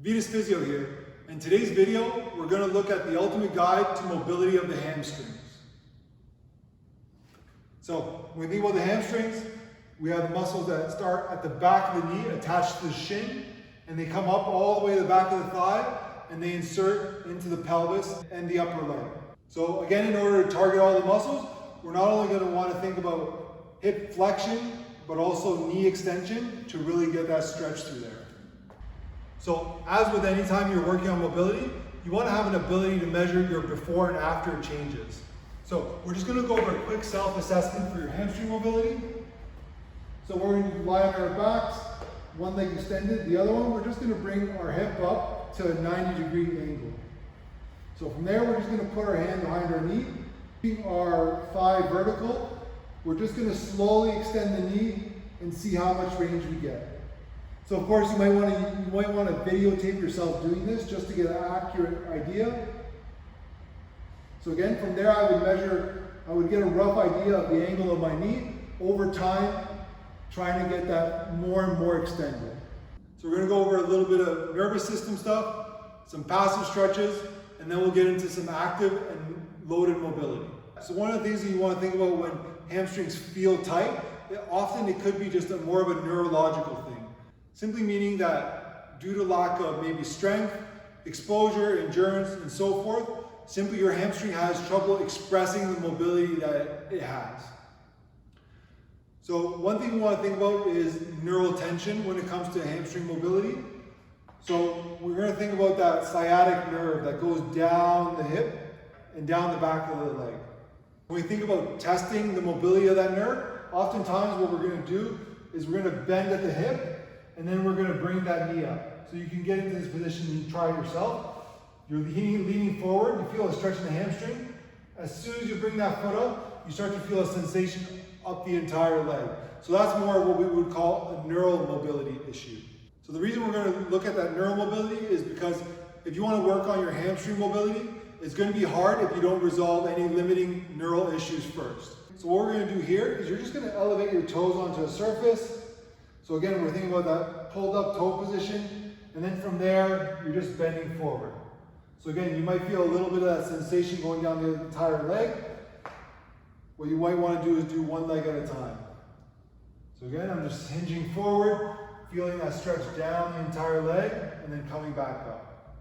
Physio here, and today's video we're going to look at the ultimate guide to mobility of the hamstrings. So when we think about the hamstrings, we have the muscles that start at the back of the knee attached to the shin, and they come up all the way to the back of the thigh, and they insert into the pelvis and the upper leg. So again, in order to target all the muscles, we're not only going to want to think about hip flexion, but also knee extension to really get that stretch through there. So as with any time you're working on mobility, you want to have an ability to measure your before and after changes. So we're just going to go over a quick self-assessment for your hamstring mobility. So we're going to lie on our backs, one leg extended, the other one, we're just going to bring our hip up to a 90-degree angle. So from there, we're just going to put our hand behind our knee, keeping our thigh vertical. We're just going to slowly extend the knee and see how much range we get. So of course, you might want to videotape yourself doing this just to get an accurate idea. So again, from there I would get a rough idea of the angle of my knee over time, trying to get that more and more extended. So we're going to go over a little bit of nervous system stuff, some passive stretches, and then we'll get into some active and loaded mobility. So one of the things that you want to think about when hamstrings feel tight, often it could be just more of a neurological thing. Simply meaning that due to lack of maybe strength, exposure, endurance, and so forth, simply your hamstring has trouble expressing the mobility that it has. So one thing we want to think about is neural tension when it comes to hamstring mobility. So we're going to think about that sciatic nerve that goes down the hip and down the back of the leg. When we think about testing the mobility of that nerve, oftentimes what we're going to do is we're going to bend at the hip, and then we're going to bring that knee up. So you can get into this position and you try it yourself. You're leaning forward, you feel a stretch in the hamstring. As soon as you bring that foot up, you start to feel a sensation up the entire leg. So that's more what we would call a neural mobility issue. So the reason we're going to look at that neural mobility is because if you want to work on your hamstring mobility, it's going to be hard if you don't resolve any limiting neural issues first. So what we're going to do here is you're just going to elevate your toes onto a surface. So again, we're thinking about that pulled up toe position, and then from there, you're just bending forward. So again, you might feel a little bit of that sensation going down the entire leg. What you might want to do is do one leg at a time. So again, I'm just hinging forward, feeling that stretch down the entire leg, and then coming back up.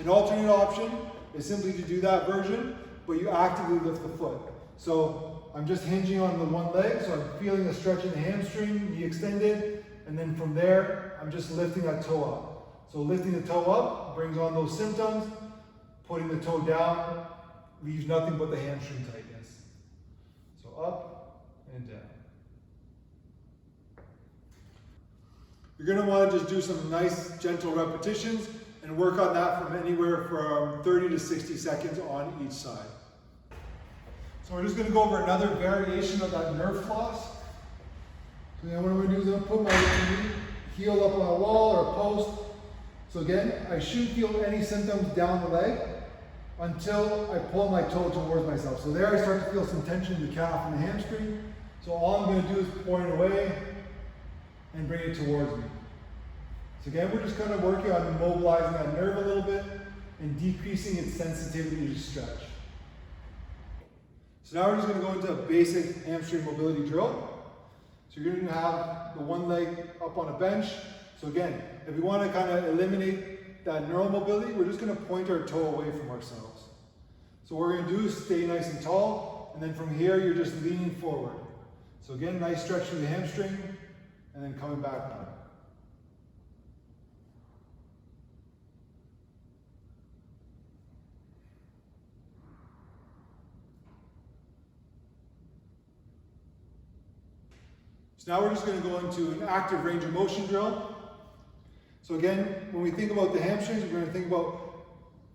An alternate option is simply to do that version, but you actively lift the foot. So I'm just hinging on the one leg, so I'm feeling a stretch in the hamstring, knee extended, and then from there, I'm just lifting that toe up. So lifting the toe up brings on those symptoms, putting the toe down leaves nothing but the hamstring tightness. So up and down. You're going to want to just do some nice gentle repetitions and work on that from anywhere from 30 to 60 seconds on each side. So we're just going to go over another variation of that nerve floss. So then what I'm going to do is I'm going to put my heel up on a wall or a post. So again, I shouldn't feel any symptoms down the leg until I pull my toe towards myself. So there I start to feel some tension in the calf and the hamstring. So all I'm going to do is point away and bring it towards me. So again, we're just kind of working on immobilizing that nerve a little bit and decreasing its sensitivity to stretch. So now we're just going to go into a basic hamstring mobility drill. So you're going to have the one leg up on a bench. So again, if we want to kind of eliminate that neural mobility, we're just going to point our toe away from ourselves. So what we're going to do is stay nice and tall, and then from here you're just leaning forward. So again, nice stretch through the hamstring, and then coming back down. So now we're just going to go into an active range of motion drill. So again, when we think about the hamstrings, we're going to think about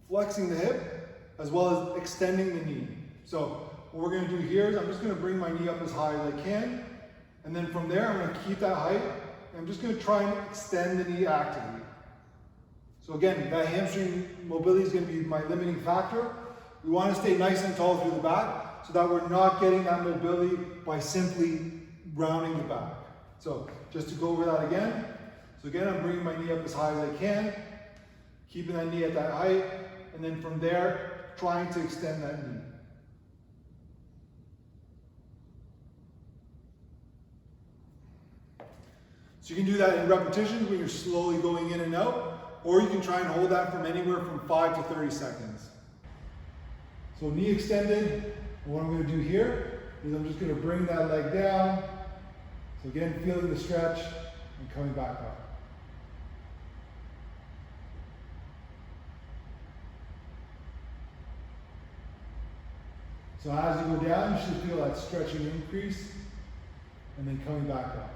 flexing the hip as well as extending the knee. So what we're going to do here is I'm just going to bring my knee up as high as I can, and then from there I'm going to keep that height, and I'm just going to try and extend the knee actively. So again, that hamstring mobility is going to be my limiting factor. We want to stay nice and tall through the back so that we're not getting that mobility by simply rounding the back. So just to go over that again. So again, I'm bringing my knee up as high as I can, keeping that knee at that height, and then from there, trying to extend that knee. So you can do that in repetitions when you're slowly going in and out, or you can try and hold that from anywhere from 5 to 30 seconds. So knee extended, and what I'm going to do here is I'm just going to bring that leg down. So again, feeling the stretch and coming back up. So as you go down, you should feel that stretching increase, and then coming back up.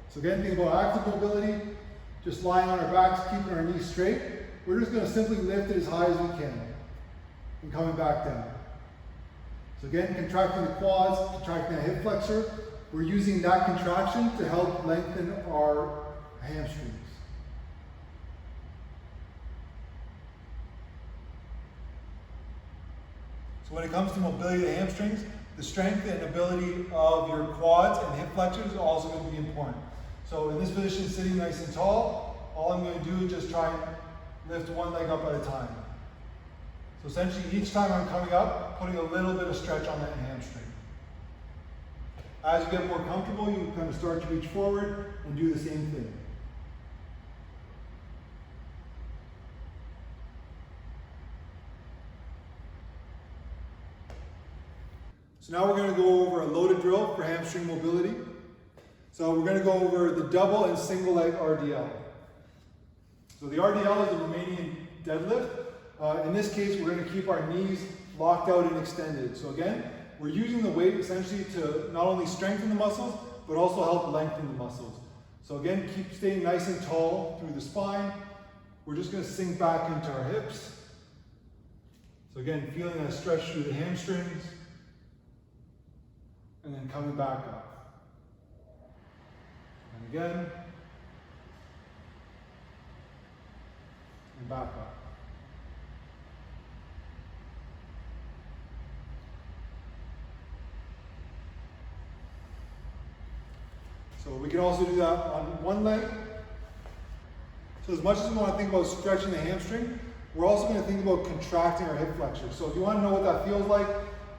So again, think about active mobility, just lying on our backs, keeping our knees straight. We're just going to simply lift it as high as we can, and coming back down. So again, contracting the quads, contracting the hip flexor. We're using that contraction to help lengthen our hamstrings. So when it comes to mobility of the hamstrings, the strength and ability of your quads and hip flexors is also going to be important. So in this position, sitting nice and tall, all I'm going to do is just try and lift one leg up at a time. So essentially each time I'm coming up, putting a little bit of stretch on that hamstring. As you get more comfortable, you kind of start to reach forward and do the same thing. So now we're going to go over a loaded drill for hamstring mobility. So we're going to go over the double and single leg RDL. So the RDL is the Romanian deadlift. In this case, we're going to keep our knees locked out and extended. So again, we're using the weight essentially to not only strengthen the muscles, but also help lengthen the muscles. So again, keep staying nice and tall through the spine. We're just going to sink back into our hips. So again, feeling that stretch through the hamstrings. And then coming back up. And again. And back up. So we can also do that on one leg. So as much as we want to think about stretching the hamstring, we're also going to think about contracting our hip flexors. So if you want to know what that feels like,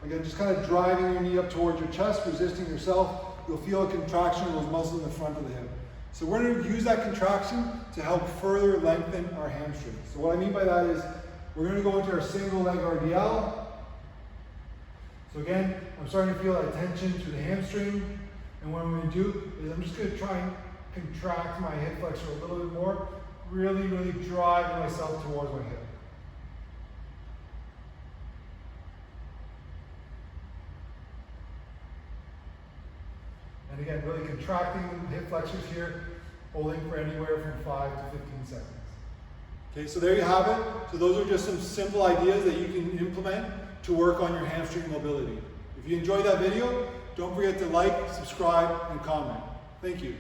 again, just kind of driving your knee up towards your chest, resisting yourself, you'll feel a contraction of those muscles in the front of the hip. So we're going to use that contraction to help further lengthen our hamstrings. So what I mean by that is, we're going to go into our single leg RDL. So again, I'm starting to feel that tension through the hamstring. And what I'm going to do is I'm just going to try and contract my hip flexor a little bit more, really, really drive myself towards my hip. And again, really contracting the hip flexors here, holding for anywhere from 5 to 15 seconds. Okay, so there you have it. So those are just some simple ideas that you can implement to work on your hamstring mobility. If you enjoyed that video, don't forget to like, subscribe, and comment. Thank you.